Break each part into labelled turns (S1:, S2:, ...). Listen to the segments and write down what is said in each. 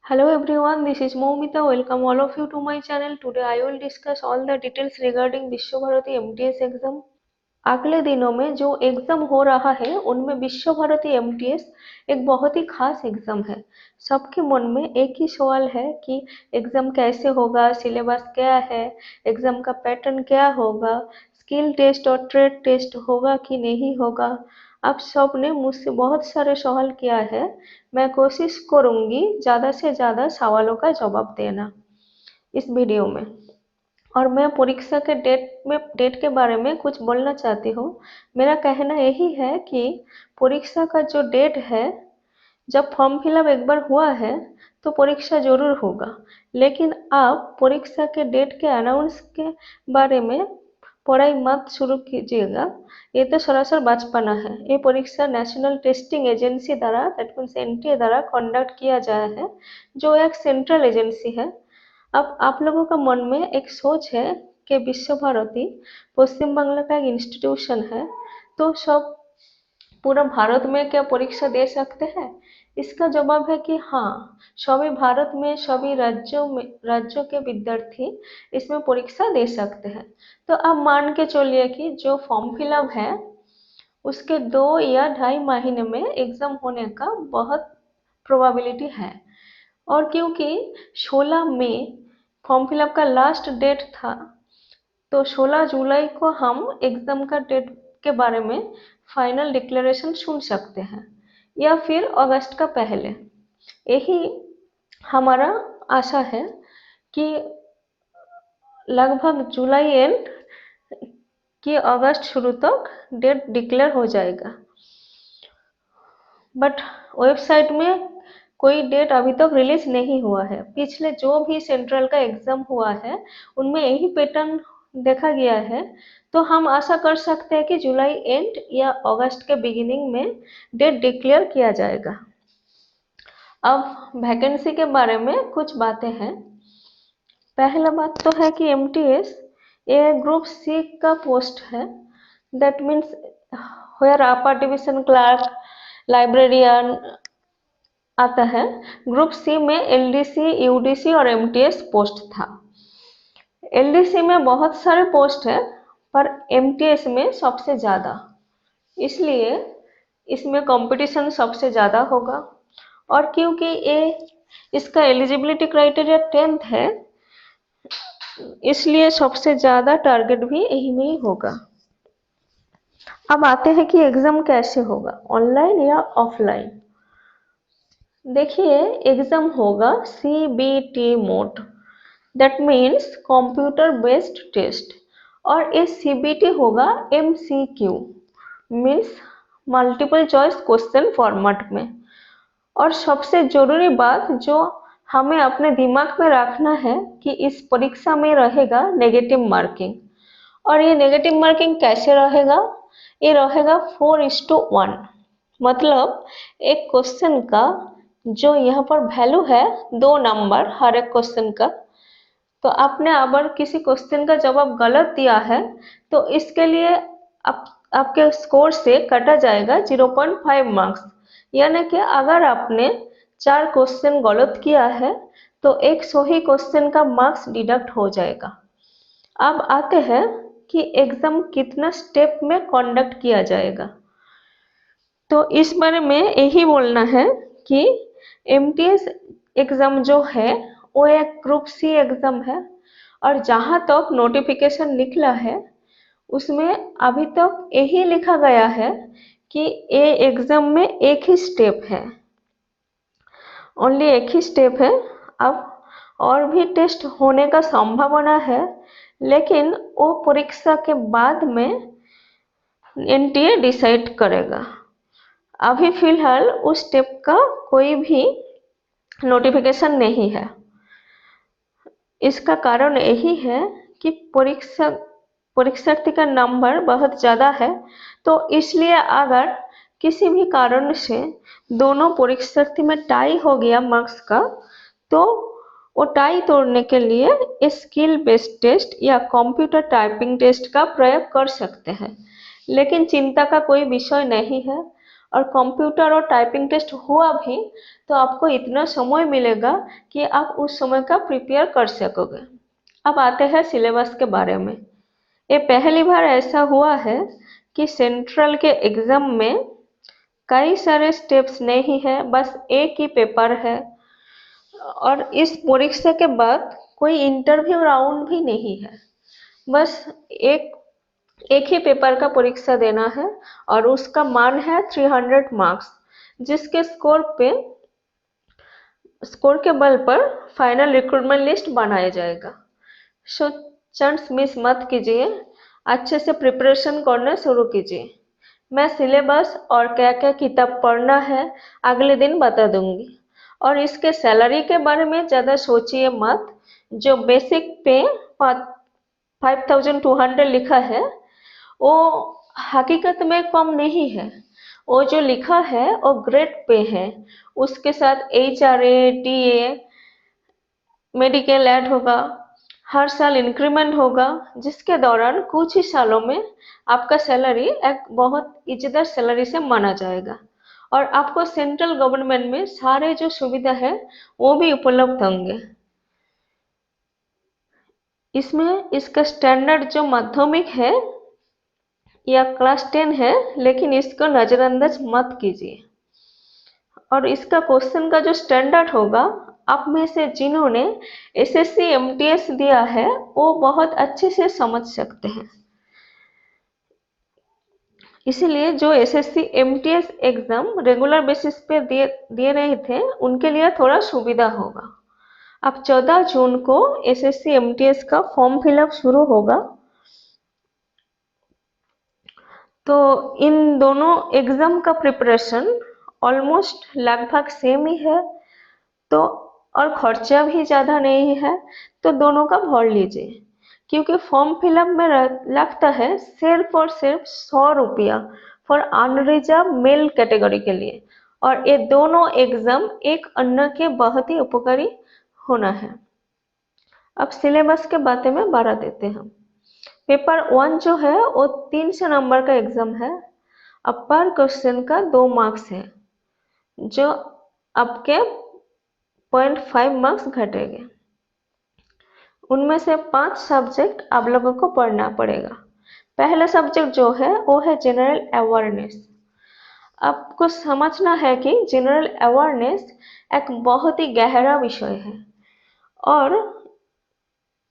S1: Hello everyone, this is Moumita. Welcome all of you to my channel. Today I will discuss all the details regarding विश्व Bharti MTS exam. अगले दिनों में जो exam हो रहा है उनमें विश्व भारती MTS एक बहुत ही खास एग्जाम है। सबके मन में एक ही सवाल है कि एग्जाम कैसे होगा, सिलेबस क्या है, एग्जाम का पैटर्न क्या होगा, स्किल टेस्ट और ट्रेड टेस्ट होगा कि नहीं होगा। आप सब ने मुझसे बहुत सारे सवाल किया है। मैं कोशिश करूंगी ज़्यादा से ज़्यादा सवालों का जवाब देना इस वीडियो में। और मैं परीक्षा के डेट के बारे में कुछ बोलना चाहती हूँ। मेरा कहना यही है कि परीक्षा का जो डेट है, जब फॉर्म फिलअप एक बार हुआ है तो परीक्षा जरूर होगा, लेकिन आप परीक्षा के डेट के अनाउंस के बारे में पढ़ाई मत शुरू कीजिएगा। ये तो सरासर बचपना है। ये परीक्षा नेशनल टेस्टिंग एजेंसी द्वारा दैट मीन्स एनटीए द्वारा कंडक्ट किया जाया है, जो एक सेंट्रल एजेंसी है। अब आप लोगों का मन में एक सोच है कि विश्व भारती पश्चिम बंगाल का एक इंस्टीट्यूशन है, तो सब पूरा भारत में क्या परीक्षा दे सकते हैं? इसका जवाब है कि हाँ, सभी भारत में सभी राज्यों के विद्यार्थी इसमें परीक्षा दे सकते हैं। तो आप मान के चलिए कि जो फॉर्म फिलअप है उसके 2 या 2.5 महीने में एग्जाम होने का बहुत प्रोबेबिलिटी है। और क्योंकि 16 मई फॉर्म फिलअप का लास्ट डेट था, तो 16 जुलाई को हम एग्जाम का डेट के बारे में फाइनल डिक्लेरेशन सुन सकते हैं, या फिर अगस्त का पहले। यही हमारा आशा है कि लगभग जुलाई एंड कि अगस्त शुरू तक डेट डिक्लेयर हो जाएगा। बट वेबसाइट में कोई डेट अभी तक रिलीज नहीं हुआ है। पिछले जो भी सेंट्रल का एग्जाम हुआ है उनमें यही पैटर्न देखा गया है, तो हम आशा कर सकते हैं कि जुलाई एंड या अगस्त के बिगिनिंग में डेट डिक्लेयर किया जाएगा। अब वैकेंसी के बारे में कुछ बातें हैं। पहला बात तो है कि एमटीएस ये ग्रुप सी का पोस्ट है, that means where upper division clerk, librarian आता है। ग्रुप सी में एलडीसी, यूडीसी और एमटीएस पोस्ट था। एलडीसी में बहुत सारे पोस्ट है, पर एमटीएस में सबसे ज़्यादा, इसलिए इसमें कंपटीशन सबसे ज़्यादा होगा। और क्योंकि ये इसका एलिजिबिलिटी क्राइटेरिया 10th है, इसलिए सबसे ज़्यादा टारगेट भी यही में ही होगा। अब आते हैं कि एग्ज़ाम कैसे होगा, ऑनलाइन या ऑफलाइन। देखिए, एग्ज़ाम होगा CBT mode, that means computer based test. और ये सीबीटी होगा MCQ means multiple choice question format में। और सबसे जरूरी बात जो हमें अपने दिमाग में रखना है कि इस परीक्षा में रहेगा नेगेटिव मार्किंग। और ये नेगेटिव मार्किंग कैसे रहेगा? ये रहेगा 4:1, मतलब एक क्वेश्चन का जो यहाँ पर वैल्यू है 2 नंबर हर एक क्वेश्चन का। तो आपने अगर किसी क्वेश्चन का जवाब गलत दिया है तो इसके लिए आपके स्कोर से कटा जाएगा 0.5 मार्क्स। यानी कि अगर आपने 4 क्वेश्चन गलत किया है तो एक सही क्वेश्चन का मार्क्स डिडक्ट हो जाएगा। अब आते हैं कि एग्जाम कितना स्टेप में कंडक्ट किया जाएगा। तो इस बारे में यही बोलना है कि एमटीएस एग्जाम जो है वो एक ग्रुप सी एग्जाम है, और जहाँ तक नोटिफिकेशन निकला है उसमें अभी तक यही लिखा गया है कि ये एग्जाम में एक ही स्टेप है, ओनली एक ही स्टेप है। अब और भी टेस्ट होने का संभावना है, लेकिन वो परीक्षा के बाद में एनटीए डिसाइड करेगा। अभी फिलहाल उस स्टेप का कोई भी नोटिफिकेशन नहीं है। इसका कारण यही है कि परीक्षार्थी का नंबर बहुत ज़्यादा है, तो इसलिए अगर किसी भी कारण से दोनों परीक्षार्थी में टाई हो गया मार्क्स का, तो वो टाई तोड़ने के लिए स्किल बेस्ड टेस्ट या कंप्यूटर टाइपिंग टेस्ट का प्रयोग कर सकते हैं। लेकिन चिंता का कोई विषय नहीं है। और कंप्यूटर और टाइपिंग टेस्ट हुआ भी तो आपको इतना समय मिलेगा कि आप उस समय का प्रिपेयर कर सकोगे। अब आते हैं सिलेबस के बारे में। ये पहली बार ऐसा हुआ है कि सेंट्रल के एग्जाम में कई सारे स्टेप्स नहीं है, बस एक ही पेपर है और इस परीक्षा के बाद कोई इंटरव्यू राउंड भी नहीं है। बस एक एक ही पेपर का परीक्षा देना है और उसका मान है 300 मार्क्स, जिसके स्कोर के बल पर फाइनल रिक्रूटमेंट लिस्ट बनाया जाएगा। सो चांस मिस मत कीजिए, अच्छे से प्रिपरेशन करना शुरू कीजिए। मैं सिलेबस और क्या क्या किताब पढ़ना है अगले दिन बता दूंगी। और इसके सैलरी के बारे में ज़्यादा सोचिए मत। जो बेसिक पे 5200 लिखा है वो हकीकत में कम नहीं है। वो जो लिखा है वो ग्रेड पे है, उसके साथ HRA DA मेडिकल ऐड होगा, हर साल इंक्रीमेंट होगा, जिसके दौरान कुछ ही सालों में आपका सैलरी एक बहुत इज्जतदार सैलरी से माना जाएगा और आपको सेंट्रल गवर्नमेंट में सारे जो सुविधा है वो भी उपलब्ध होंगे। इसमें इसका स्टैंडर्ड जो माध्यमिक है या क्लास 10 है, लेकिन इसको नज़रअंदाज मत कीजिए। और इसका क्वेश्चन का जो स्टैंडर्ड होगा, आप में से जिन्होंने SSC MTS दिया है वो बहुत अच्छे से समझ सकते हैं। इसीलिए जो SSC MTS exam regular basis पे दे रहे थे उनके लिए थोड़ा सुविधा होगा। अब 14 जून को SSC MTS का फॉर्म फिलअप शुरू होगा, तो इन दोनों एग्जाम का प्रिपरेशन ऑलमोस्ट लगभग सेम ही है, तो और खर्चा भी ज़्यादा नहीं है, तो दोनों का भर लीजिए। क्योंकि फॉर्म फिलअप में लगता है सिर्फ और सिर्फ 100 रुपया फॉर अनरिजर्व मेल कैटेगरी के लिए, और ये दोनों एग्जाम एक अन्य के बहुत ही उपकारी होना है। अब सिलेबस के बारे में बढ़ा देते हैं। पेपर 1 जो है वो 300 नंबर का एग्जाम है। अब पर क्वेश्चन का 2 मार्क्स है, जो आपके 0.5 मार्क्स घटेंगे। उनमें से 5 सब्जेक्ट आप लोगों को पढ़ना पड़ेगा। पहला सब्जेक्ट जो है वो है जनरल अवेयरनेस। आपको समझना है कि जनरल अवेयरनेस एक बहुत ही गहरा विषय है और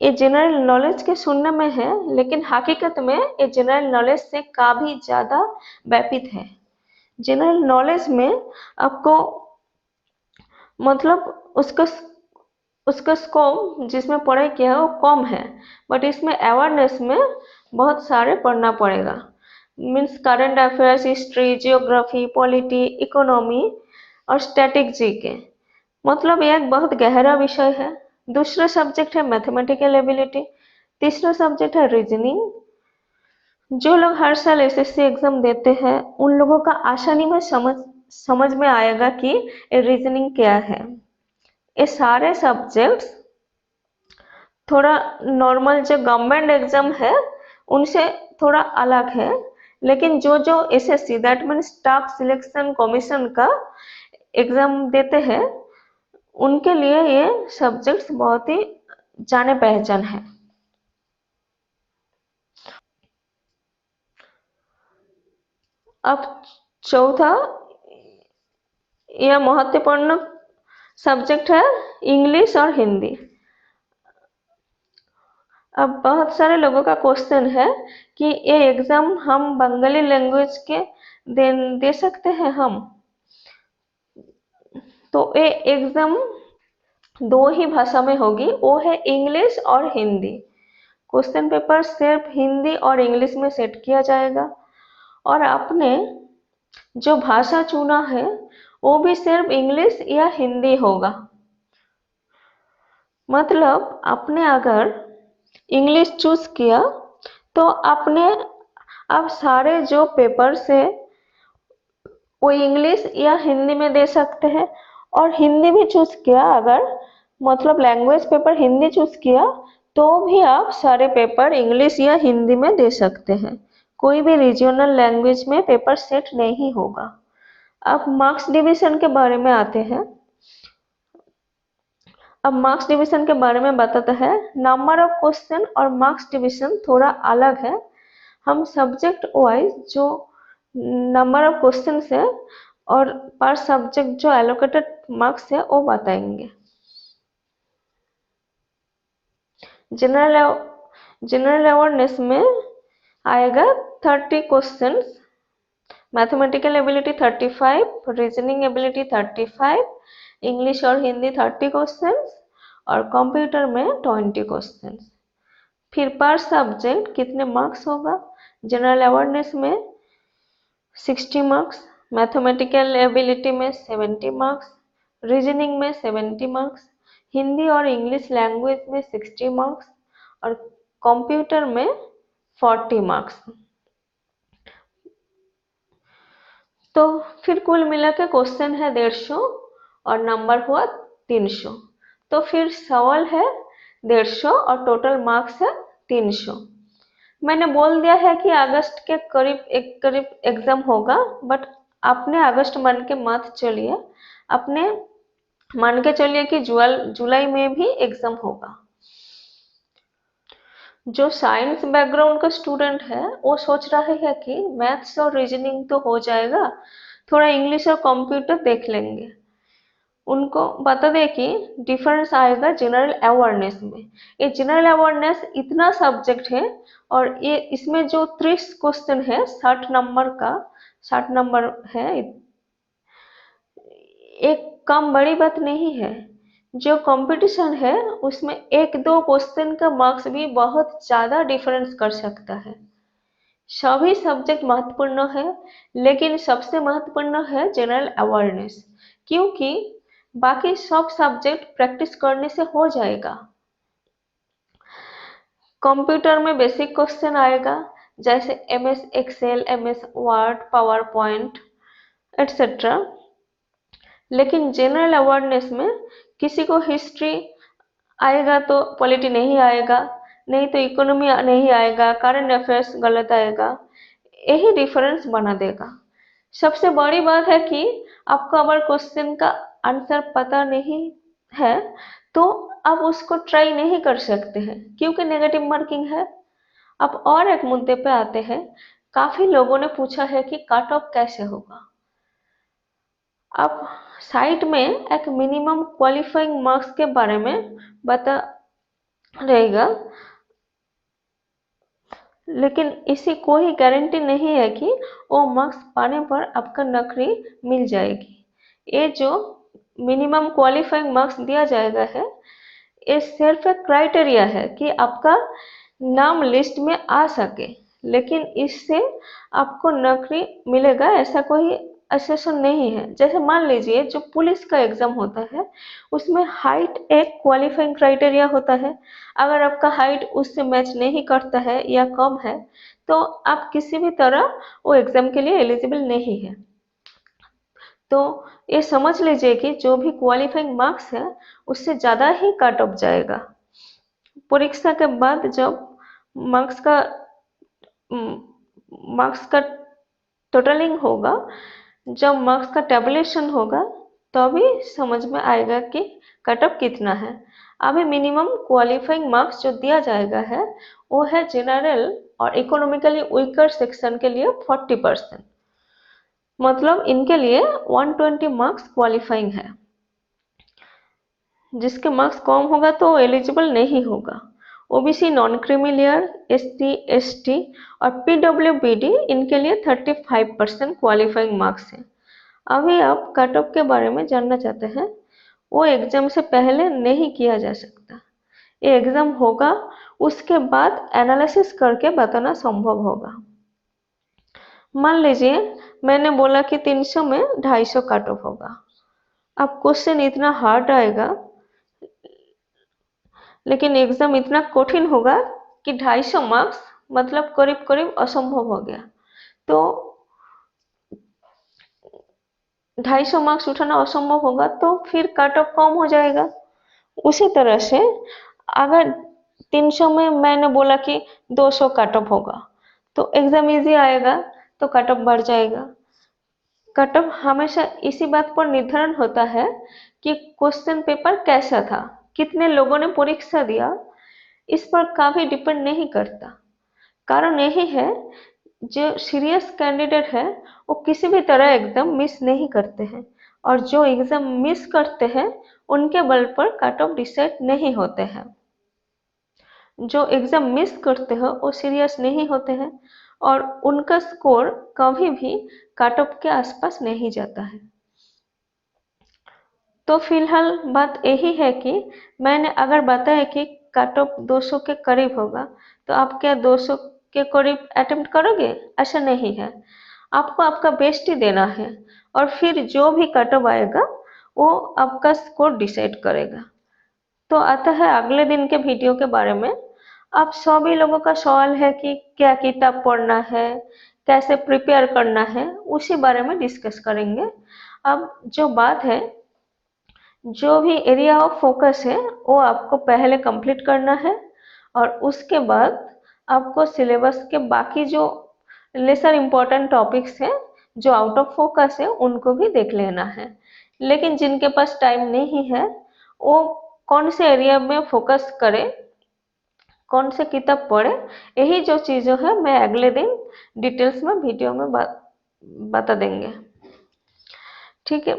S1: ये जनरल नॉलेज के सुनने में है, लेकिन हकीकत में ये जनरल नॉलेज से काफ़ी ज़्यादा व्यापित है। जनरल नॉलेज में आपको मतलब उसका स्कोप जिसमें पढ़ाई किया है वो कम है, बट इसमें अवेयरनेस में बहुत सारे पढ़ना पड़ेगा। Means current affairs, history, geography, polity, economy और स्टैटिक जीके। मतलब ये एक बहुत गहरा विषय है। दूसरा सब्जेक्ट है मैथमेटिकल एबिलिटी। तीसरा सब्जेक्ट है रीजनिंग। जो लोग हर साल SSC एग्जाम देते हैं उन लोगों का आसानी में समझ में आएगा कि रीजनिंग क्या है। ये सारे सब्जेक्ट्स थोड़ा नॉर्मल जो गवर्नमेंट एग्जाम है उनसे थोड़ा अलग है, लेकिन जो SSC that mean staff selection commission का एग्जाम देते हैं उनके लिए ये सब्जेक्ट्स बहुत ही जाने पहचान है। अब चौथा यह महत्वपूर्ण सब्जेक्ट है इंग्लिश और हिंदी। अब बहुत सारे लोगों का क्वेश्चन है कि ये एग्जाम हम बंगाली लैंग्वेज के दे सकते हैं हम। तो ये एग्जाम 2 ही भाषा में होगी, वो है इंग्लिश और हिंदी। क्वेश्चन पेपर सिर्फ हिंदी और इंग्लिश में सेट किया जाएगा और आपने जो भाषा चुना है वो भी सिर्फ इंग्लिश या हिंदी होगा। मतलब आपने अगर इंग्लिश चूज किया तो आप सारे जो पेपर्स है वो इंग्लिश या हिंदी में दे सकते हैं, और हिंदी भी चूज किया अगर मतलब लैंग्वेज पेपर हिंदी चूज किया तो भी आप सारे पेपर इंग्लिश या हिंदी में दे सकते हैं। कोई भी रीजनल लैंग्वेज में पेपर सेट नहीं होगा। अब मार्क्स डिवीजन के बारे में आते हैं। अब मार्क्स डिवीजन के बारे में बताता है। नंबर ऑफ क्वेश्चन और मार्क्स डिवीजन थोड़ा अलग है। हम सब्जेक्ट वाइज जो नंबर ऑफ क्वेश्चन है और पर सब्जेक्ट जो एलोकेटेड मार्क्स है वो बताएंगे। जनरल जनरल अवेयरनेस में आएगा 30 questions, mathematical ability 35, reasoning ability 35, English और हिंदी 30 क्वेश्चंस और कंप्यूटर में 20 क्वेश्चंस। फिर पर सब्जेक्ट कितने मार्क्स होगा? जनरल अवेयरनेस में 60 मार्क्स, मैथमेटिकल एबिलिटी में 70 मार्क्स, रीजनिंग में 70 मार्क्स, हिंदी और इंग्लिश लैंग्वेज में 60 मार्क्स और कंप्यूटर में 40 मार्क्स। तो फिर कुल मिला के क्वेश्चन है 150 और नंबर हुआ 300। तो फिर सवाल है 150 और टोटल मार्क्स है 300। मैंने बोल दिया है कि अगस्त के करीब एग्जाम होगा, बट आपने अगस्त मान के मत चलिए, अपने मान के चलिए कि जुलाई में भी एग्जाम होगा। जो साइंस बैकग्राउंड का स्टूडेंट है वो सोच रहा है कि मैथ्स और रीजनिंग तो हो जाएगा, थोड़ा इंग्लिश और कंप्यूटर देख लेंगे। उनको बता दें कि डिफरेंस आएगा जनरल अवेयरनेस में। ये जनरल अवेयरनेस इतना सब्जेक्ट है और ये इसमें जो 30 क्वेश्चन है 60 नंबर का, 60 नंबर है, एक कम बड़ी बात नहीं है। जो कंपटीशन है उसमें एक दो क्वेश्चन का मार्क्स भी बहुत ज़्यादा डिफरेंस कर सकता है। सभी सब्जेक्ट महत्वपूर्ण है, लेकिन सबसे महत्वपूर्ण है जनरल अवेयरनेस, क्योंकि बाकी सब सब्जेक्ट प्रैक्टिस करने से हो जाएगा। कंप्यूटर में बेसिक क्वेश्चन आएगा जैसे MS Excel, MS Word, PowerPoint etcetera. लेकिन जनरल अवेयरनेस में किसी को हिस्ट्री आएगा तो पॉलिटी नहीं आएगा, नहीं तो इकोनॉमी नहीं आएगा, करंट अफेयर्स गलत आएगा। यही डिफरेंस बना देगा। सबसे बड़ी बात है कि आपको अगर क्वेश्चन का आंसर पता नहीं है तो आप उसको ट्राई नहीं कर सकते हैं, क्योंकि नेगेटिव मार्किंग है। अब और एक मुद्दे पे आते हैं। काफी लोगों ने पूछा है कि कट ऑफ कैसे होगा। अब साइट में एक मिनिमम क्वालिफाइंग मार्क्स के बारे में बता रहेगा, लेकिन इसी कोई गारंटी नहीं है कि वो मार्क्स पाने पर आपका नौकरी मिल जाएगी। ये जो मिनिमम क्वालिफाइंग मार्क्स दिया जाएगा है, ये सिर्फ एक क्राइटेरिया है कि आपका नाम लिस्ट में आ सके, लेकिन इससे आपको नौकरी मिलेगा ऐसा कोई एसेसन नहीं है। जैसे मान लीजिए जो पुलिस का एग्जाम होता है उसमें हाइट एक क्वालिफाइंग क्राइटेरिया होता है। अगर आपका हाइट उससे मैच नहीं करता है या कम है तो आप किसी भी तरह वो एग्जाम के लिए एलिजिबल नहीं है। तो ये समझ लीजिए कि जो भी क्वालिफाइंग मार्क्स है उससे ज़्यादा ही कट ऑफ जाएगा। परीक्षा के बाद जब मार्क्स का मार्क्स का टोटलिंग होगा, जब मार्क्स का टेबुलेशन होगा तभी समझ में आएगा कि कट ऑफ कितना है। अभी मिनिमम क्वालिफाइंग मार्क्स जो दिया जाएगा है वो है जनरल और इकोनॉमिकली वीकर सेक्शन के लिए 40%, मतलब इनके लिए 120 मार्क्स क्वालिफाइंग है। जिसके मार्क्स कम होगा तो एलिजिबल नहीं होगा। OBC, non creamy layer, ST ST और PWBD इनके लिए 35% क्वालिफाइंग मार्क्स है। अभी आप कट ऑफ के बारे में जानना चाहते हैं, वो एग्जाम से पहले नहीं किया जा सकता। ये एग्जाम होगा उसके बाद एनालिसिस करके बताना संभव होगा। मान लीजिए मैंने बोला कि 300 में 250 कट ऑफ होगा। अब क्वेश्चन इतना हार्ड आएगा, लेकिन एग्जाम इतना कठिन होगा कि 250 मार्क्स मतलब करीब करीब असंभव हो गया। तो 250 मार्क्स उठाना असंभव होगा तो फिर कट ऑफ कम हो जाएगा। उसी तरह से अगर 300 में मैंने बोला कि 200 कट ऑफ होगा तो एग्जाम इजी आएगा तो कट ऑफ बढ़ जाएगा। कट ऑफ हमेशा इसी बात पर निर्धारण होता है कि क्वेश्चन पेपर कैसा था, कितने लोगों ने परीक्षा दिया, इस पर काफी डिपेंड नहीं करता। कारण यही है, जो सीरियस कैंडिडेट है वो किसी भी तरह एग्जाम मिस नहीं करते हैं, और जो एग्जाम मिस करते हैं उनके बल पर कट ऑफ डिसाइड नहीं होते हैं। जो एग्जाम मिस करते हैं वो सीरियस नहीं होते हैं और उनका स्कोर कभी भी कट ऑफ के आसपास नहीं जाता है। तो फिलहाल बात यही है कि मैंने अगर बताया कि कट ऑफ 200 के करीब होगा, तो आप क्या 200 के करीब अटेम्प्ट करोगे? ऐसा नहीं है, आपको आपका बेस्ट ही देना है, और फिर जो भी कट ऑफ आएगा वो आपका स्कोर डिसाइड करेगा। तो आता है अगले दिन के वीडियो के बारे में। आप सभी लोगों का सवाल है कि क्या किताब पढ़ना है, कैसे प्रिपेयर करना है, उसी बारे में डिस्कस करेंगे। अब जो बात है, जो भी एरिया ऑफ फोकस है वो आपको पहले कंप्लीट करना है, और उसके बाद आपको सिलेबस के बाकी जो लेसर इम्पोर्टेंट टॉपिक्स हैं जो आउट ऑफ फोकस है उनको भी देख लेना है। लेकिन जिनके पास टाइम नहीं है वो कौन से एरिया में फोकस करे, कौन से किताब पढ़े, यही जो चीज़ें हैं मैं अगले दिन डिटेल्स में वीडियो में बता देंगे। ठीक है,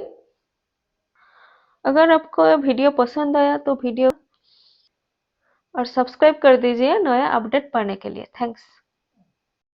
S1: अगर आपको ये वीडियो पसंद आया तो वीडियो और सब्सक्राइब कर दीजिए नया अपडेट पाने के लिए। थैंक्स।